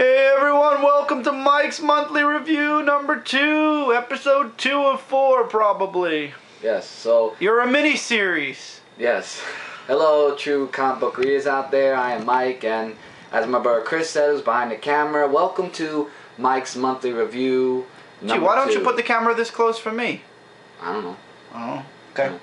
Hey everyone, welcome to Mike's Monthly Review number 2, episode 2 of 4 probably. Yes, so... You're a mini-series. Yes. Hello, true comic book readers out there. I am Mike, and as my brother Chris said, who's behind the camera, welcome to Mike's Monthly Review number 2. Gee, why don't you put the camera this close for me? I don't know. Oh, okay.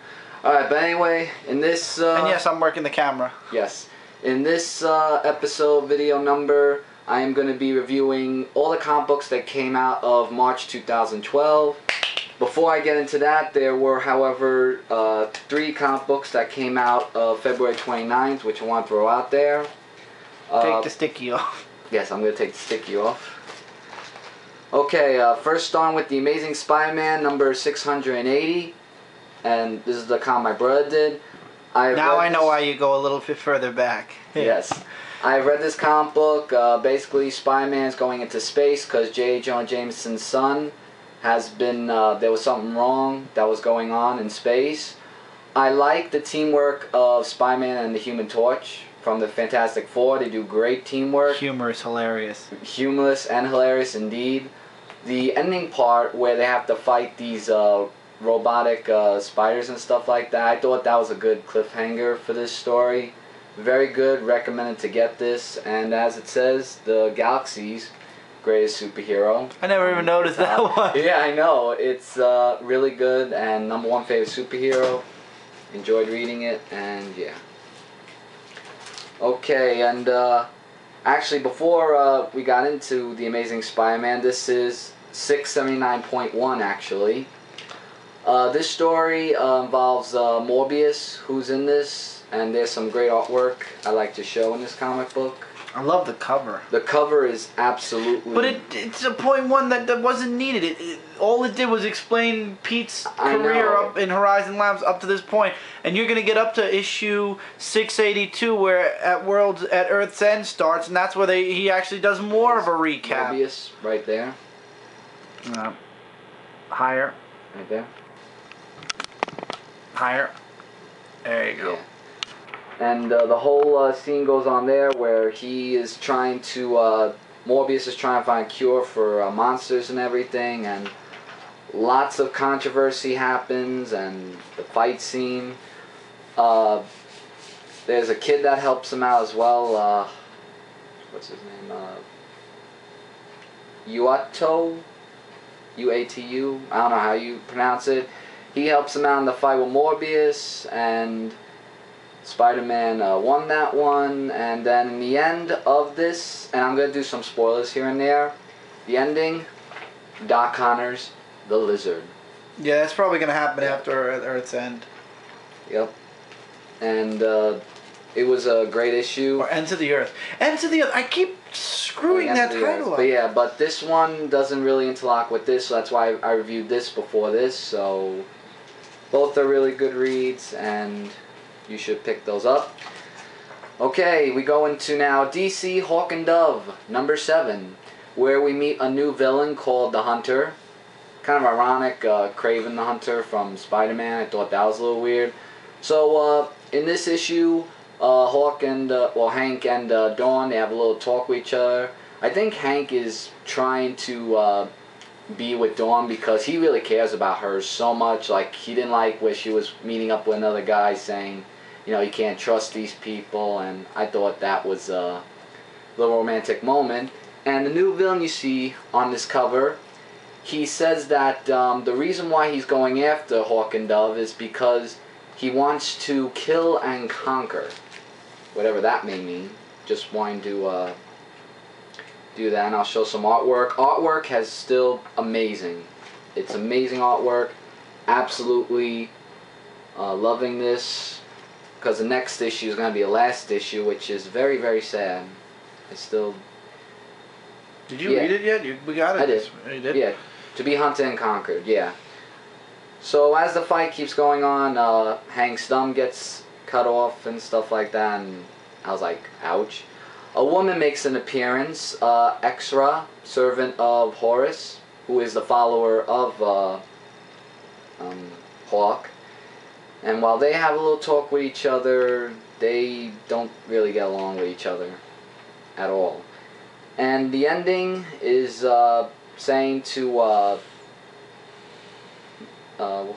Alright, but anyway, in this... and yes, I'm working the camera. Yes. In this episode video number, I am going to be reviewing all the comic books that came out of March 2012. Before I get into that, there were, however, 3 comic books that came out of February 29th, which I want to throw out there. Take the sticky off. Yes, I'm going to take the sticky off. Okay, first starting with The Amazing Spider-Man number 680. And this is the comic my brother did. Now I know why you go a little bit further back. Yes. I've read this comic book. Basically, Spider-Man's going into space because J. Jonah Jameson's son has been, there was something wrong that was going on in space. I like the teamwork of Spider-Man and the Human Torch from the Fantastic Four. They do great teamwork. Humorous, hilarious. Humorous and hilarious indeed. The ending part where they have to fight these robotic spiders and stuff like that, I thought that was a good cliffhanger for this story. Very good, recommended to get this, and as it says, the galaxy's greatest superhero. I never even noticed that one. Yeah, I know. It's really good and #1 favorite superhero. Enjoyed reading it, and yeah. Okay, and actually before we got into The Amazing Spider-Man, this is 679.1 actually. This story involves Morbius, who's in this, and there's some great artwork I like to show in this comic book. I love the cover. The cover is absolutely... But it's a .1 that wasn't needed. All it did was explain Pete's career up in Horizon Labs up to this point, and you're gonna get up to issue 682 where at Earth's End starts, and that's where he actually does more of a recap. Morbius, right there. Higher. Right there. Higher. There you go. Yeah. And the whole scene goes on there where he is trying to, Morbius is trying to find a cure for monsters and everything, and lots of controversy happens, and the fight scene. There's a kid that helps him out as well, what's his name, Uatu, U-A-T-U, I don't know how you pronounce it. He helps him out in the fight with Morbius, and Spider-Man won that one, and then in the end of this, and I'm going to do some spoilers here and there, the ending, Doc Connors, the Lizard. Yeah, that's probably going to happen after Earth's End. Yep. And it was a great issue. Or End to the Earth. End to the Earth. I keep screwing that title up. But yeah, but this one doesn't really interlock with this, so that's why I reviewed this before this, so both are really good reads, and you should pick those up. Okay, we go into now DC Hawk and Dove, number 7, where we meet a new villain called the Hunter. Kind of ironic, Kraven the Hunter from Spider-Man. I thought that was a little weird. So, in this issue, Hawk and, Hank and Dawn, they have a little talk with each other. I think Hank is trying to be with Dawn because he really cares about her so much. Like, he didn't like where she was meeting up with another guy saying, you know, you can't trust these people, and I thought that was a little romantic moment. And the new villain you see on this cover, he says that the reason why he's going after Hawk and Dove is because he wants to kill and conquer, whatever that may mean. Just wanting to do that, and I'll show some artwork. Artwork has still amazing. It's amazing artwork. Absolutely loving this. Because the next issue is going to be the last issue, which is very, very sad. It's still... Did you read it yet? We got it. I did. You did? Yeah. To be hunted and conquered, yeah. So as the fight keeps going on, Hank's thumb gets cut off and stuff like that, and I was like, ouch. A woman makes an appearance, Exra, servant of Horus, who is the follower of Hawk. And while they have a little talk with each other, they don't really get along with each other at all. And the ending is saying to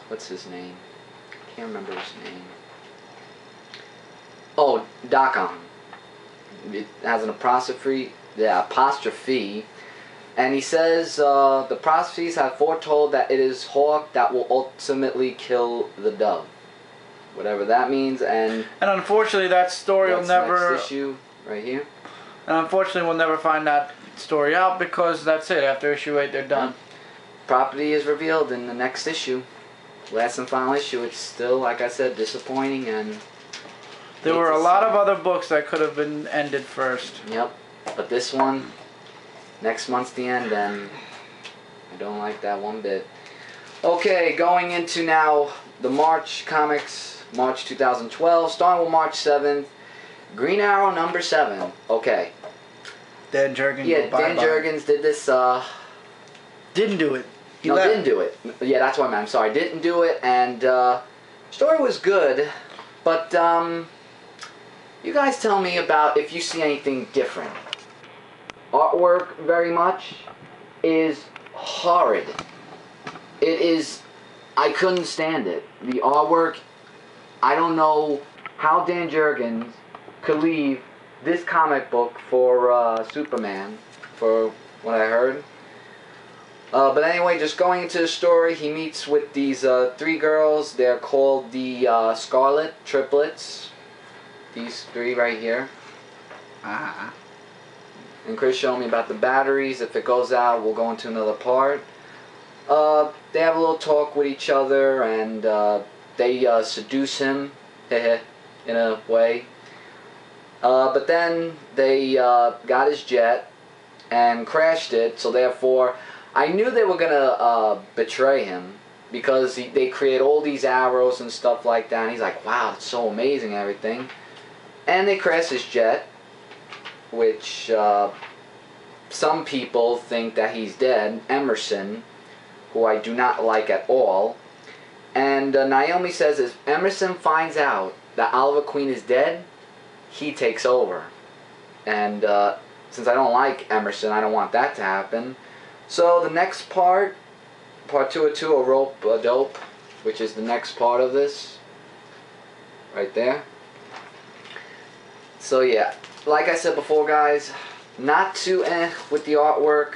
what's his name? I can't remember his name. Oh, Dakon. It has an apostrophe. Yeah, apostrophe. And he says the prophecies have foretold that it is Hawk that will ultimately kill the Dove. Whatever that means. And unfortunately, that story will never. Next issue right here. And unfortunately, we'll never find that story out because that's it. After issue 8, they're done. Property is revealed in the next issue. Last and final issue. It's still, like I said, disappointing, and there were a lot of other books that could have been ended first. Yep. But this one, next month's the end, and I don't like that one bit. Okay, going into now the March comics, March 2012, starting with March 7th, Green Arrow number 7. Okay. Dan Jurgens. Yeah, Dan Jurgens did this. Didn't do it. No, didn't do it. Yeah, that's what I meant. I'm sorry, didn't do it, and story was good, but you guys tell me about if you see anything different. Artwork, very much, is horrid. It is, I couldn't stand it. The artwork, I don't know how Dan Jurgens could leave this comic book for Superman, for what I heard. But anyway, just going into the story, he meets with these 3 girls. They're called the Scarlet Triplets. These 3 right here. Ah. And Chris showed me about the batteries. If it goes out, we'll go into another part. They have a little talk with each other, and they seduce him, in a way. But then they got his jet and crashed it, so therefore I knew they were gonna betray him, because they create all these arrows and stuff like that, and he's like, wow, it's so amazing, everything. And they crash his jet, which some people think that he's dead, Emerson, who I do not like at all. And Naomi says if Emerson finds out that Oliver Queen is dead, he takes over. And since I don't like Emerson, I don't want that to happen. So the next part 202, A Rope, A Dope, which is the next part of this, right there. So yeah, like I said before, guys, not too with the artwork,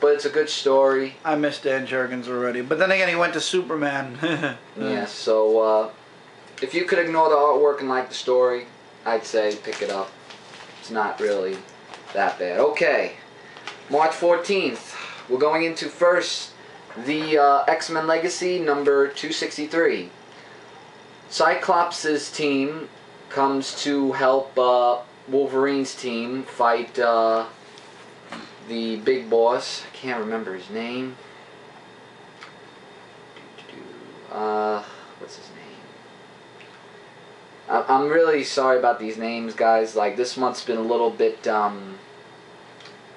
but it's a good story. I miss Dan Jurgens already, but then again, he went to Superman. Yeah, so if you could ignore the artwork and like the story, I'd say pick it up. It's not really that bad. Okay, March 14th, we're going into first the XMen Legacy number 263. Cyclops' team comes to help Wolverine's team fight the big boss. I can't remember his name. What's his name? I'm really sorry about these names, guys. Like, this month's been a little bit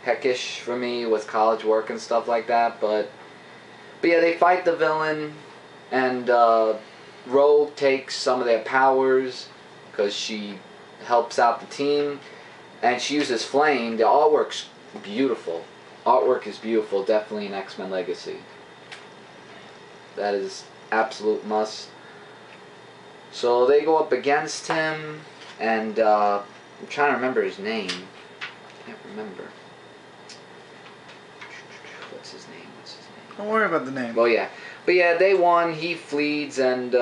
heckish for me with college work and stuff like that. But yeah, they fight the villain, and Rogue takes some of their powers because she helps out the team, and she uses flame. The artwork's beautiful. Artwork is beautiful. Definitely an XMen Legacy. That is absolute must. So they go up against him, and I'm trying to remember his name. Can't remember. What's his name? Don't worry about the name. Well, yeah. But yeah, they won. He flees, and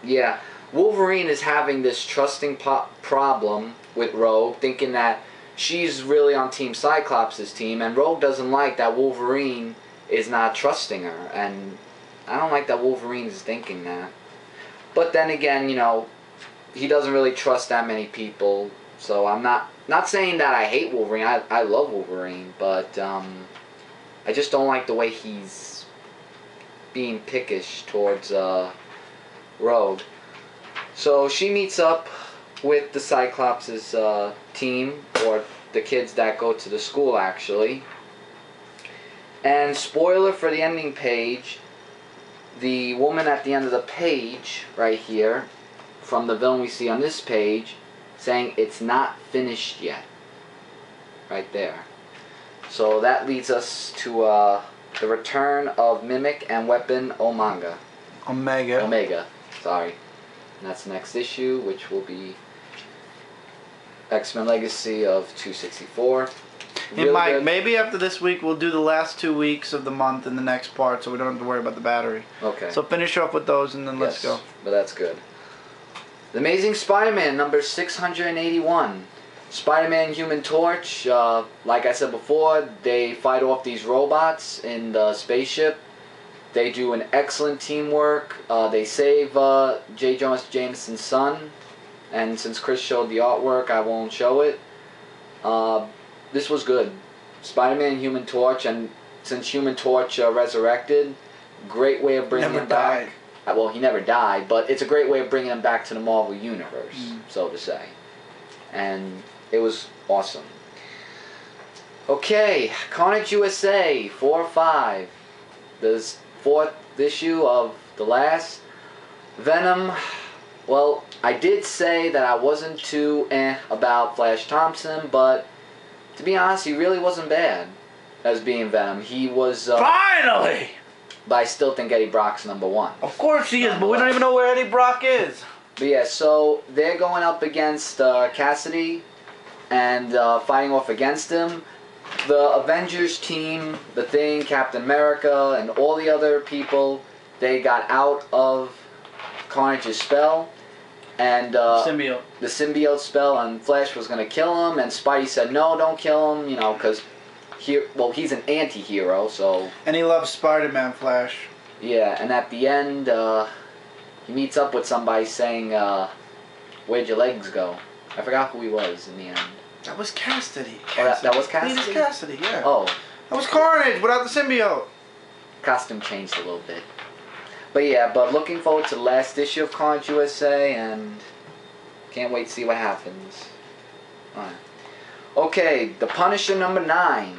yeah. Wolverine is having this trusting problem with Rogue, thinking that she's really on Team Cyclops' team, and Rogue doesn't like that Wolverine is not trusting her, and I don't like that Wolverine is thinking that. But then again, you know, he doesn't really trust that many people, so I'm not saying that I hate Wolverine. I love Wolverine, but I just don't like the way he's being pickish towards Rogue. So she meets up with the Cyclops' team, or the kids that go to the school, actually. And spoiler for the ending page, the woman at the end of the page, right here, from the villain we see on this page, saying it's not finished yet. Right there. So that leads us to the return of Mimic and Weapon Omega. Omega, sorry. And that's the next issue, which will be XMen Legacy of 264. Hey Mike, maybe after this week we'll do the last 2 weeks of the month in the next part, so we don't have to worry about the battery. Okay. So finish off with those and then let's go. But that's good. The Amazing Spider-Man number 681. Spider-Man, Human Torch. Like I said before, they fight off these robots in the spaceship. They do an excellent teamwork. They save J. Jonah Jameson's son. And since Chris showed the artwork, I won't show it. This was good. Spider-Man, Human Torch, and since Human Torch resurrected, great way of bringing him back. Well, he never died, but it's a great way of bringing him back to the Marvel Universe, so to say. And it was awesome. Okay, Carnage USA 4/5. The 4th issue of the last. Venom. Well, I did say that I wasn't too about Flash Thompson, but to be honest, he really wasn't bad as being Venom. He was... Finally! But I still think Eddie Brock's #1. Of course he is, but we don't even know where Eddie Brock is. But yeah, so they're going up against Cassidy and fighting off against him. The Avengers team, The Thing, Captain America, and all the other people, they got out of Carnage's spell. And Symbiote. The symbiote spell, and Flash was going to kill him, and Spidey said, no, don't kill him, you know, because he's an anti-hero, so... And he loves Spider-Man, Flash. Yeah, and at the end, he meets up with somebody saying, where'd your legs go? I forgot who he was in the end. That was Cassidy. Oh, that was Cassidy? Cletus Cassidy, yeah. Oh. That was Carnage without the symbiote. Costume changed a little bit. But yeah, but looking forward to the last issue of Carnage USA, and can't wait to see what happens. Alright. Okay, The Punisher #9.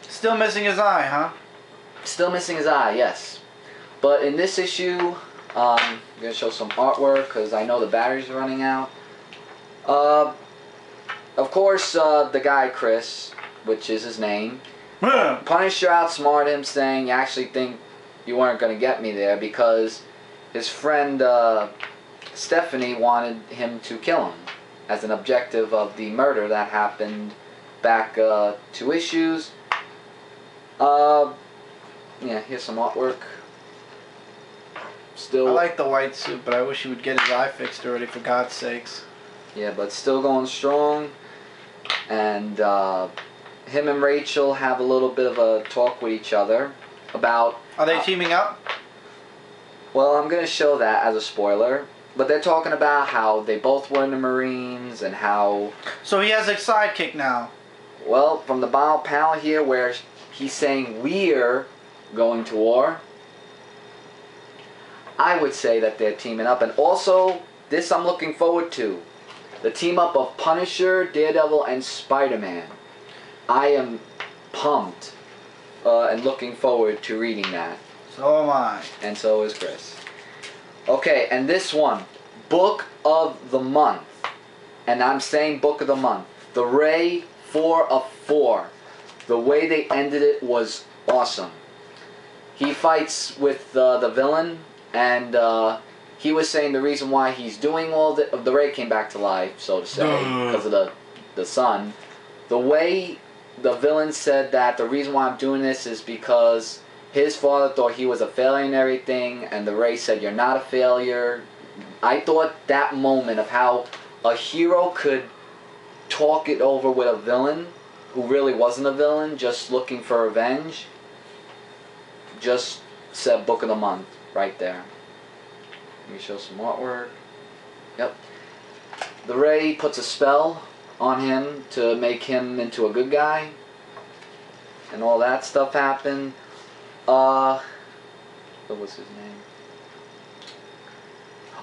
Still missing his eye, huh? Still missing his eye, yes. But in this issue, I'm going to show some artwork because I know the batteries are running out. Of course, the guy Chris, which is his name, Punisher outsmarted him, saying, you actually think you weren't going to get me there, because his friend Stephanie wanted him to kill him as an objective of the murder that happened back 2 issues. Yeah, here's some artwork. Still, I like the white suit, but I wish he would get his eye fixed already, for God's sakes. Yeah, but still going strong. And him and Rachel have a little bit of a talk with each other about... Are they teaming up? Well, I'm going to show that as a spoiler. But they're talking about how they both were in the Marines and how... So he has a sidekick now. Well, from the bottom panel here where he's saying we're going to war, I would say that they're teaming up. And also, this I'm looking forward to. The team up of Punisher, Daredevil, and Spider-Man. I am pumped and looking forward to reading that. So am I. And so is Chris. Okay, and this one, Book of the Month. And I'm saying Book of the Month. The Ray 4 of 4. The way they ended it was awesome. He fights with the villain, and he was saying the reason why he's doing all the Ray came back to life, so to say, because of the sun. The way the villain said that the reason why I'm doing this is because his father thought he was a failure and everything, and the Ray said, you're not a failure. I thought that moment of how a hero could talk it over with a villain who really wasn't a villain, just looking for revenge, just said Book of the Month right there. Let me show some artwork. Yep. The Ray puts a spell on him to make him into a good guy, and all that stuff happened. What was his name?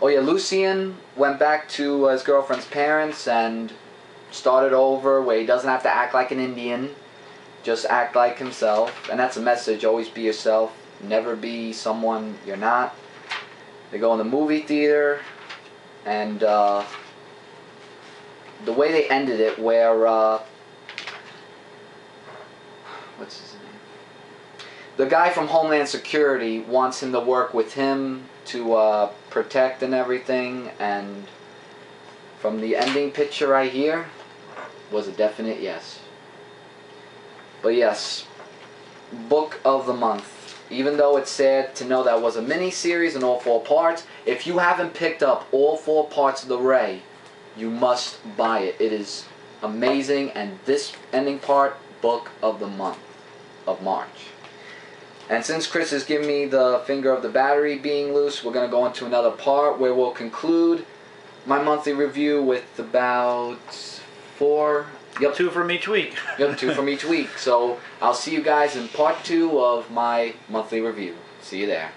Oh yeah, Lucian went back to his girlfriend's parents and started over, where he doesn't have to act like an Indian, just act like himself. And that's a message: always be yourself, never be someone you're not. They go in the movie theater, and the way they ended it, where what's his name? The guy from Homeland Security wants him to work with him to protect and everything, and from the ending picture right here was a definite yes. But yes, book of the month. Even though it's sad to know that was a mini-series in all 4 parts, if you haven't picked up all 4 parts of the Ray, you must buy it. It is amazing, and this ending part, book of the month of March. And since Chris has given me the finger of the battery being loose, we're going to go into another part where we'll conclude my monthly review with about 4... Yep. 2 from each week. Yep, 2 from each week. So I'll see you guys in part 2 of my monthly review. See you there.